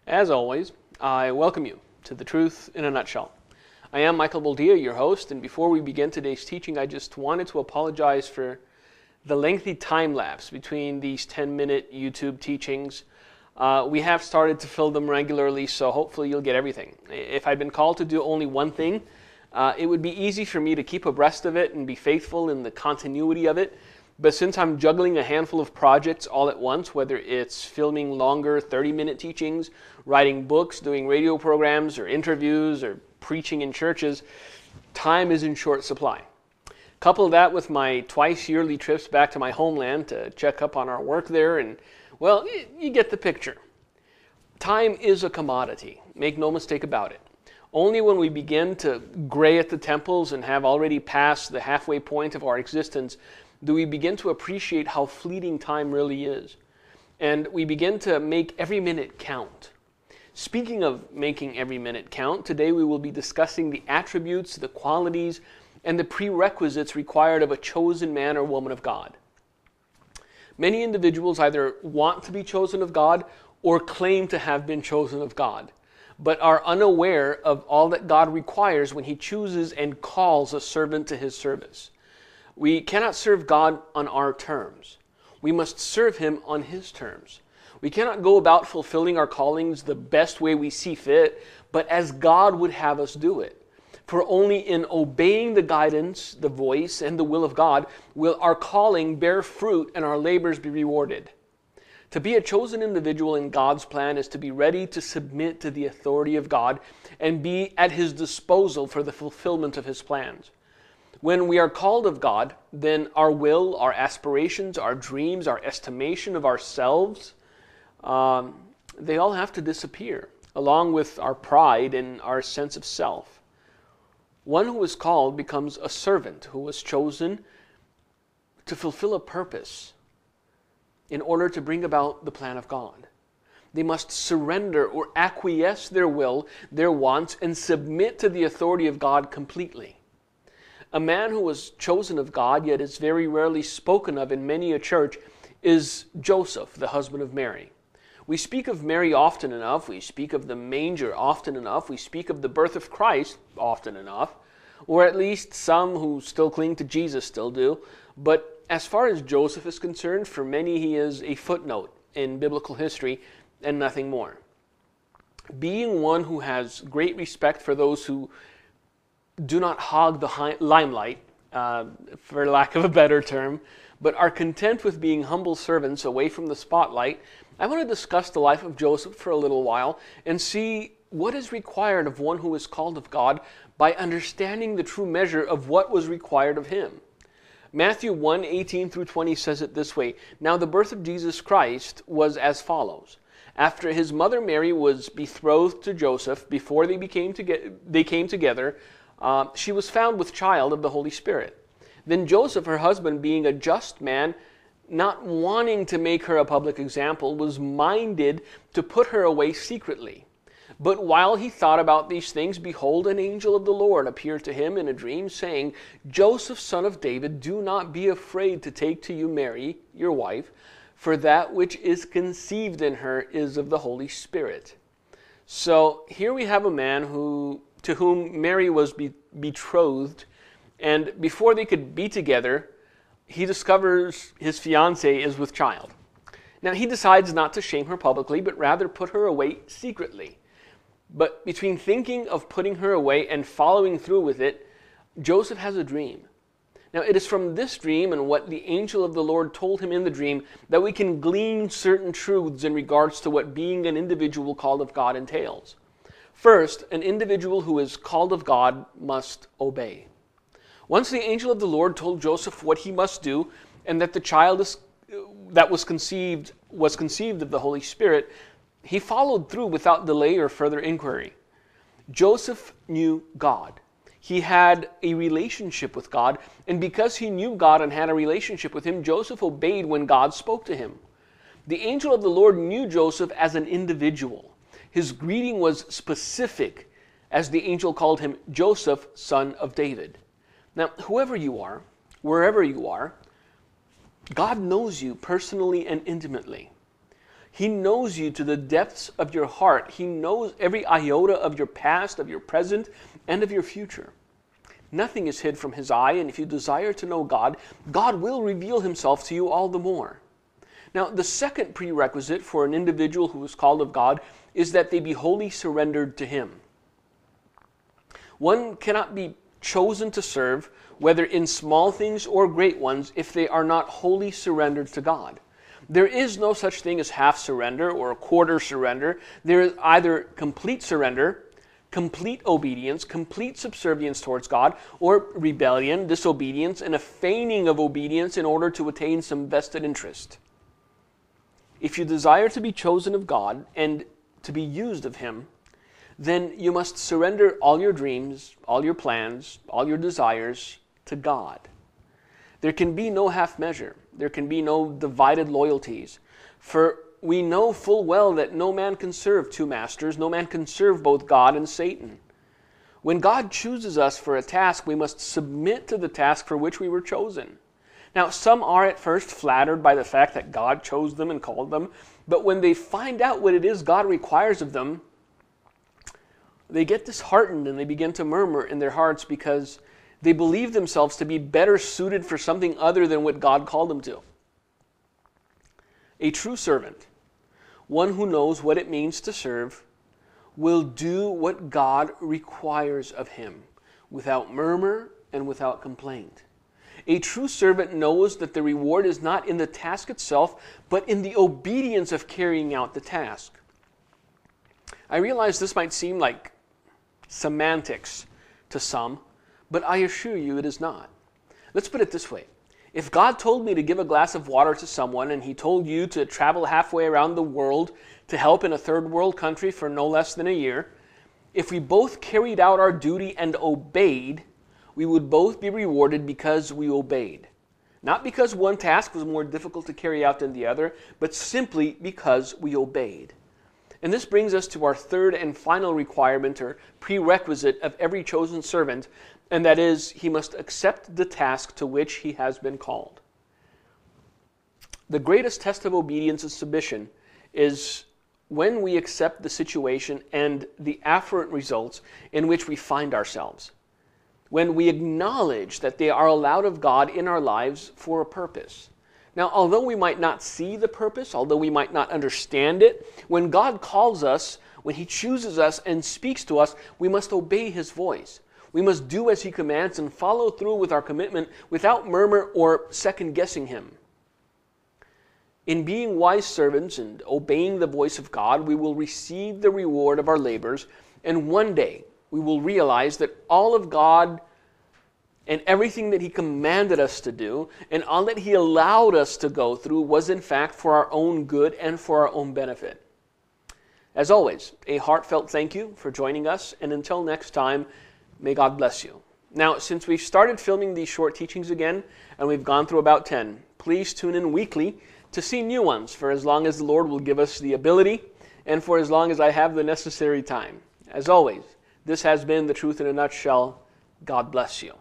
As always, I welcome you to The Truth in a Nutshell. I am Michael Boldea, your host, and before we begin today's teaching, I just wanted to apologize for the lengthy time lapse between these 10-minute YouTube teachings. We have started to fill them regularly, so hopefully you'll get everything. If I'd been called to do only one thing, it would be easy for me to keep abreast of it and be faithful in the continuity of it. But since I'm juggling a handful of projects all at once, whether it's filming longer 30-minute teachings, writing books, doing radio programs, or interviews, or preaching in churches, time is in short supply. Couple that with my twice-yearly trips back to my homeland to check up on our work there, and, well, you get the picture. Time is a commodity, make no mistake about it. Only when we begin to gray at the temples and have already passed the halfway point of our existence do we begin to appreciate how fleeting time really is. And we begin to make every minute count. Speaking of making every minute count, today we will be discussing the attributes, the qualities, and the prerequisites required of a chosen man or woman of God. Many individuals either want to be chosen of God or claim to have been chosen of God, but are unaware of all that God requires when He chooses and calls a servant to His service. We cannot serve God on our terms. We must serve Him on His terms. We cannot go about fulfilling our callings the best way we see fit, but as God would have us do it. For only in obeying the guidance, the voice, and the will of God will our calling bear fruit and our labors be rewarded. To be a chosen individual in God's plan is to be ready to submit to the authority of God and be at His disposal for the fulfillment of His plans. When we are called of God, then our will, our aspirations, our dreams, our estimation of ourselves, they all have to disappear, along with our pride and our sense of self. One who is called becomes a servant who was chosen to fulfill a purpose in order to bring about the plan of God. They must surrender or acquiesce their will, their wants, and submit to the authority of God completely. A man who was chosen of God, yet is very rarely spoken of in many a church, is Joseph, the husband of Mary. We speak of Mary often enough, we speak of the manger often enough, we speak of the birth of Christ often enough, or at least some who still cling to Jesus still do. But as far as Joseph is concerned, for many he is a footnote in biblical history and nothing more. Being one who has great respect for those who do not hog the limelight, for lack of a better term, but are content with being humble servants away from the spotlight, I want to discuss the life of Joseph for a little while and see what is required of one who is called of God by understanding the true measure of what was required of him. Matthew 1:18-20 says it this way, "Now the birth of Jesus Christ was as follows. After his mother Mary was betrothed to Joseph, before they came together, she was found with child of the Holy Spirit. Then Joseph, her husband, being a just man, not wanting to make her a public example, was minded to put her away secretly. But while he thought about these things, behold, an angel of the Lord appeared to him in a dream, saying, Joseph, son of David, do not be afraid to take to you Mary, your wife, for that which is conceived in her is of the Holy Spirit." So here we have a man to whom Mary was betrothed, and before they could be together, he discovers his fiancée is with child. Now he decides not to shame her publicly, but rather put her away secretly. But between thinking of putting her away and following through with it, Joseph has a dream. Now it is from this dream and what the angel of the Lord told him in the dream that we can glean certain truths in regards to what being an individual called of God entails. First, an individual who is called of God must obey. Once the angel of the Lord told Joseph what he must do, and that the child that was conceived of the Holy Spirit, he followed through without delay or further inquiry. Joseph knew God. He had a relationship with God, and because he knew God and had a relationship with Him, Joseph obeyed when God spoke to him. The angel of the Lord knew Joseph as an individual. His greeting was specific, as the angel called him Joseph, son of David. Now, whoever you are, wherever you are, God knows you personally and intimately. He knows you to the depths of your heart. He knows every iota of your past, of your present, and of your future. Nothing is hid from His eye, and if you desire to know God, God will reveal Himself to you all the more. Now, the second prerequisite for an individual who is called of God is that they be wholly surrendered to Him. One cannot be chosen to serve, whether in small things or great ones, if they are not wholly surrendered to God. There is no such thing as half surrender or a quarter surrender. There is either complete surrender, complete obedience, complete subservience towards God, or rebellion, disobedience, and a feigning of obedience in order to attain some vested interest. If you desire to be chosen of God and to be used of Him, then you must surrender all your dreams, all your plans, all your desires to God. There can be no half measure. There can be no divided loyalties. For we know full well that no man can serve two masters. No man can serve both God and Satan. When God chooses us for a task, we must submit to the task for which we were chosen. Now, some are at first flattered by the fact that God chose them and called them, but when they find out what it is God requires of them, they get disheartened and they begin to murmur in their hearts because they believe themselves to be better suited for something other than what God called them to. A true servant, one who knows what it means to serve, will do what God requires of him without murmur and without complaint. A true servant knows that the reward is not in the task itself, but in the obedience of carrying out the task. I realize this might seem like semantics to some, but I assure you it is not. Let's put it this way. If God told me to give a glass of water to someone and He told you to travel halfway around the world to help in a third world country for no less than a year, if we both carried out our duty and obeyed, we would both be rewarded because we obeyed. Not because one task was more difficult to carry out than the other, but simply because we obeyed. And this brings us to our third and final requirement or prerequisite of every chosen servant, and that is, he must accept the task to which he has been called. The greatest test of obedience and submission is when we accept the situation and the afferent results in which we find ourselves. When we acknowledge that they are allowed of God in our lives for a purpose. Now, although we might not see the purpose, although we might not understand it, when God calls us, when He chooses us and speaks to us, we must obey His voice. We must do as He commands and follow through with our commitment without murmur or second-guessing Him. In being wise servants and obeying the voice of God, we will receive the reward of our labors, and one day we will realize that all of God and everything that He commanded us to do and all that He allowed us to go through was in fact for our own good and for our own benefit. As always, a heartfelt thank you for joining us, and until next time, may God bless you. Now, since we've started filming these short teachings again, and we've gone through about 10, please tune in weekly to see new ones for as long as the Lord will give us the ability and for as long as I have the necessary time. As always, this has been The Truth in a Nutshell. God bless you.